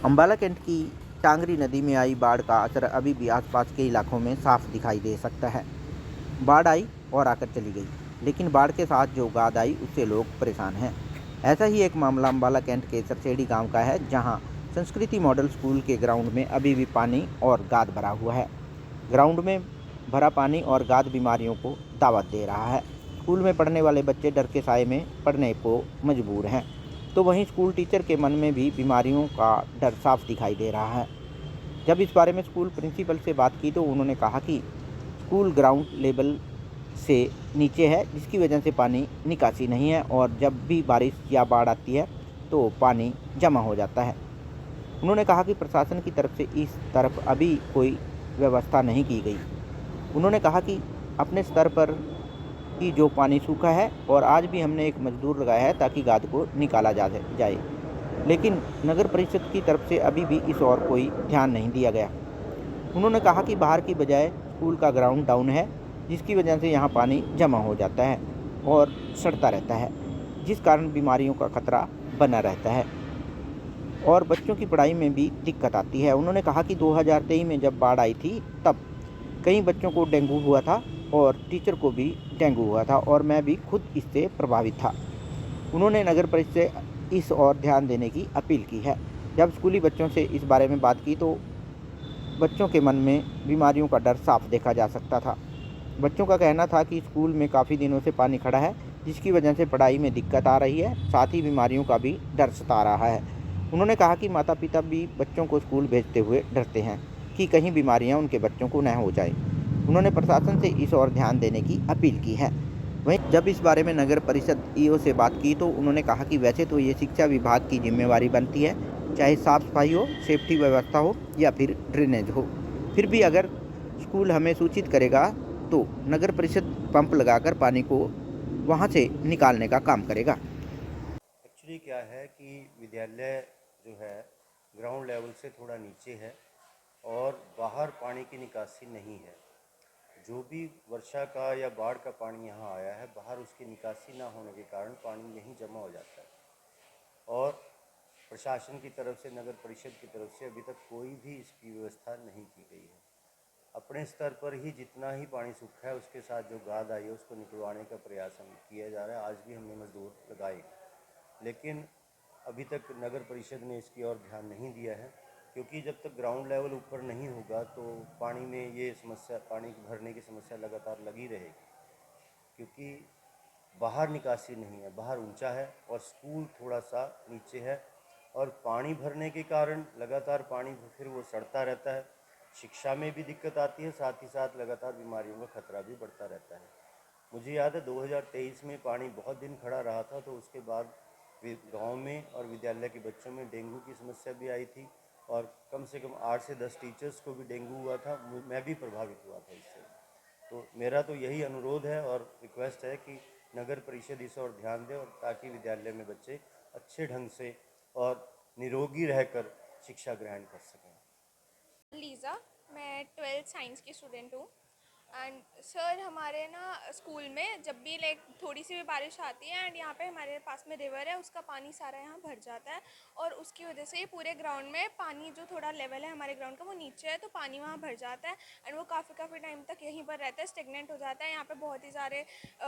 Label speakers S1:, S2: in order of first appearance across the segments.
S1: Ambala cantt की टांगरी नदी में आई बाढ़ का असर अभी भी आसपास के इलाकों में साफ दिखाई दे सकता है। बाढ़ आई और आकर चली गई, लेकिन बाढ़ के साथ जो गाद आई उससे लोग परेशान हैं। ऐसा ही एक मामला अंबाला कैंट के सरसेड़ी गांव का है, जहां संस्कृति मॉडल स्कूल के ग्राउंड में अभी भी पानी और गाद भरा हुआ है। ग्राउंड में भरा पानी और गाद बीमारियों को दावत दे रहा है। स्कूल में पढ़ने वाले बच्चे डर के साए में पढ़ने को मजबूर हैं, तो वहीं स्कूल टीचर के मन में भी बीमारियों का डर साफ दिखाई दे रहा है। जब इस बारे में स्कूल प्रिंसिपल से बात की तो उन्होंने कहा कि स्कूल ग्राउंड लेवल से नीचे है, जिसकी वजह से पानी निकासी नहीं है और जब भी बारिश या बाढ़ आती है तो पानी जमा हो जाता है। उन्होंने कहा कि प्रशासन की तरफ से इस तरफ अभी कोई व्यवस्था नहीं की गई। उन्होंने कहा कि अपने स्तर पर ही जो पानी सूखा है और आज भी हमने एक मजदूर लगाया है ताकि गाद को निकाला जाए, लेकिन नगर परिषद की तरफ से अभी भी इस ओर कोई ध्यान नहीं दिया गया। उन्होंने कहा कि बाहर की बजाय स्कूल का ग्राउंड डाउन है, जिसकी वजह से यहाँ पानी जमा हो जाता है और सड़ता रहता है, जिस कारण बीमारियों का खतरा बना रहता है और बच्चों की पढ़ाई में भी दिक्कत आती है। उन्होंने कहा कि 2023 में जब बाढ़ आई थी तब कई बच्चों को डेंगू हुआ था और टीचर को भी डेंगू हुआ था और मैं भी खुद इससे प्रभावित था। उन्होंने नगर परिषद से इस ओर ध्यान देने की अपील की है। जब स्कूली बच्चों से इस बारे में बात की तो बच्चों के मन में बीमारियों का डर साफ देखा जा सकता था। बच्चों का कहना था कि स्कूल में काफ़ी दिनों से पानी खड़ा है, जिसकी वजह से पढ़ाई में दिक्कत आ रही है, साथ ही बीमारियों का भी डर सता रहा है। उन्होंने कहा कि माता पिता भी बच्चों को स्कूल भेजते हुए डरते हैं कि कहीं बीमारियां उनके बच्चों को न हो जाए। उन्होंने प्रशासन से इस ओर ध्यान देने की अपील की है। वहीं जब इस बारे में नगर परिषद ईओ से बात की तो उन्होंने कहा कि वैसे तो ये शिक्षा विभाग की जिम्मेवारी बनती है, चाहे साफ सफाई हो, सेफ्टी व्यवस्था हो या फिर ड्रेनेज हो। फिर भी अगर स्कूल हमें सूचित करेगा तो नगर परिषद पंप लगाकर पानी को वहाँ से निकालने का काम करेगा।
S2: एक्चुअली क्या है कि विद्यालय जो है ग्राउंड लेवल से थोड़ा नीचे है और बाहर पानी की निकासी नहीं है। जो भी वर्षा का या बाढ़ का पानी यहाँ आया है, बाहर उसकी निकासी ना होने के कारण पानी यहीं जमा हो जाता है और प्रशासन की तरफ से, नगर परिषद की तरफ से अभी तक कोई भी इसकी व्यवस्था नहीं की गई है। अपने स्तर पर ही जितना ही पानी सूखा है उसके साथ जो गाद आई है उसको निकलवाने का प्रयास हम किया जा रहा है। आज भी हमने मजदूर लगाए, लेकिन अभी तक नगर परिषद ने इसकी ओर ध्यान नहीं दिया है, क्योंकि जब तक ग्राउंड लेवल ऊपर नहीं होगा तो पानी में ये समस्या, पानी भरने की समस्या लगातार लगी रहेगी, क्योंकि बाहर निकासी नहीं है, बाहर ऊंचा है और स्कूल थोड़ा सा नीचे है और पानी भरने के कारण लगातार पानी फिर वो सड़ता रहता है। शिक्षा में भी दिक्कत आती है, साथ ही साथ लगातार बीमारियों का खतरा भी बढ़ता रहता है। मुझे याद है 2023 में पानी बहुत दिन खड़ा रहा था, तो उसके बाद गांव में और विद्यालय के बच्चों में डेंगू की समस्या भी आई थी और कम से कम 8 से 10 टीचर्स को भी डेंगू हुआ था। मैं भी प्रभावित हुआ था इससे। तो मेरा तो यही अनुरोध है और रिक्वेस्ट है कि नगर परिषद इस ओर ध्यान दे और ताकि विद्यालय में बच्चे अच्छे ढंग से और निरोगी रहकर शिक्षा ग्रहण कर सकें।
S3: लीज़ा, मैं 12th साइंस की स्टूडेंट हूँ। एंड सर, हमारे ना स्कूल में जब भी लाइक थोड़ी सी भी बारिश आती है एंड यहाँ पे हमारे पास में रिवर है, उसका पानी सारा यहाँ भर जाता है और उसकी वजह से पूरे ग्राउंड में पानी, जो थोड़ा लेवल है हमारे ग्राउंड का वो नीचे है, तो पानी वहाँ भर जाता है एंड वो काफ़ी टाइम तक यहीं पर रहता है, स्टेगनेंट हो जाता है। यहाँ पे बहुत ही सारे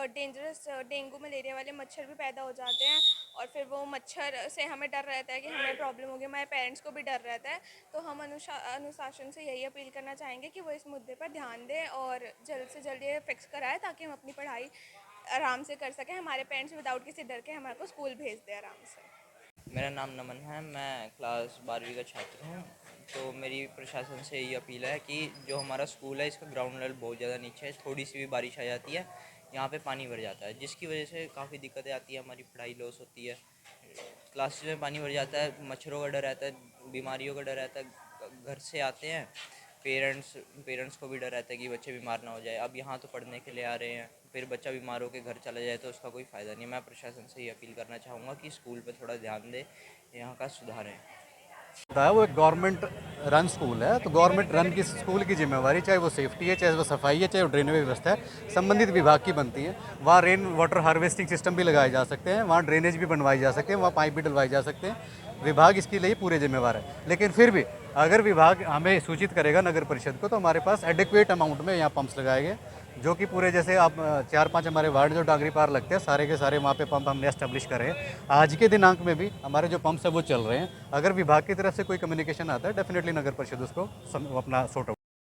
S3: डेंजरस डेंगू मलेरिया वाले मच्छर भी पैदा हो जाते हैं और फिर वो मच्छर से हमें डर रहता है कि हमें प्रॉब्लम होगी, हमारे पेरेंट्स को भी डर रहता है। तो हम अनुशासन से यही अपील करना चाहेंगे कि वो इस मुद्दे पर ध्यान दें और जल्द से जल्द ये फिक्स कराए ताकि हम अपनी पढ़ाई आराम से कर सकें, हमारे पेरेंट्स विदाउट किसी डर के हमारे को स्कूल भेज दें आराम से।
S4: मेरा नाम नमन है, मैं क्लास 12वीं का छात्र हूँ। तो मेरी प्रशासन से यही अपील है कि जो हमारा स्कूल है इसका ग्राउंड लेवल बहुत ज़्यादा नीचे है, थोड़ी सी भी बारिश आ जाती है यहाँ पे पानी भर जाता है, जिसकी वजह से काफ़ी दिक्कतें आती है, हमारी पढ़ाई लॉस होती है। क्लासेस में पानी भर जाता है, मच्छरों का डर रहता है, बीमारियों का डर रहता है। घर से आते हैं पेरेंट्स को भी डर रहता है कि बच्चे बीमार ना हो जाए। अब यहाँ तो पढ़ने के लिए आ रहे हैं, फिर बच्चा बीमार होकर घर चला जाए तो उसका कोई फ़ायदा नहीं। मैं प्रशासन से ये अपील करना चाहूँगा कि स्कूल पे थोड़ा ध्यान दे, यहाँ का सुधारें।
S5: है वो एक गवर्नमेंट रन स्कूल है, तो गवर्नमेंट रन की स्कूल की जिम्मेवारी, चाहे वो सेफ्टी है, चाहे वो सफाई है, चाहे वो ड्रेनेज व्यवस्था है, संबंधित विभाग की बनती है। वहाँ रेन वाटर हार्वेस्टिंग सिस्टम भी लगाए जा सकते हैं, वहाँ ड्रेनेज भी बनवाई जा सकते हैं, वहाँ पाइप भी डलवाए जा सकते हैं। विभाग इसके लिए पूरे जिम्मेवार है। लेकिन फिर भी अगर विभाग हमें सूचित करेगा नगर परिषद को, तो हमारे पास एडिक्वेट अमाउंट में यहाँ पंप्स लगाए गए, जो कि पूरे जैसे आप 4-5 हमारे वार्ड जो डांगरी पार लगते हैं, सारे के सारे वहाँ पे पंप हमने एस्टेब्लिश करे हैं। आज के दिनांक में भी हमारे जो पंप्स है वो चल रहे हैं। अगर विभाग की तरफ से कोई कम्युनिकेशन आता है, डेफिनेटली नगर परिषद उसको अपना सॉर्ट आउट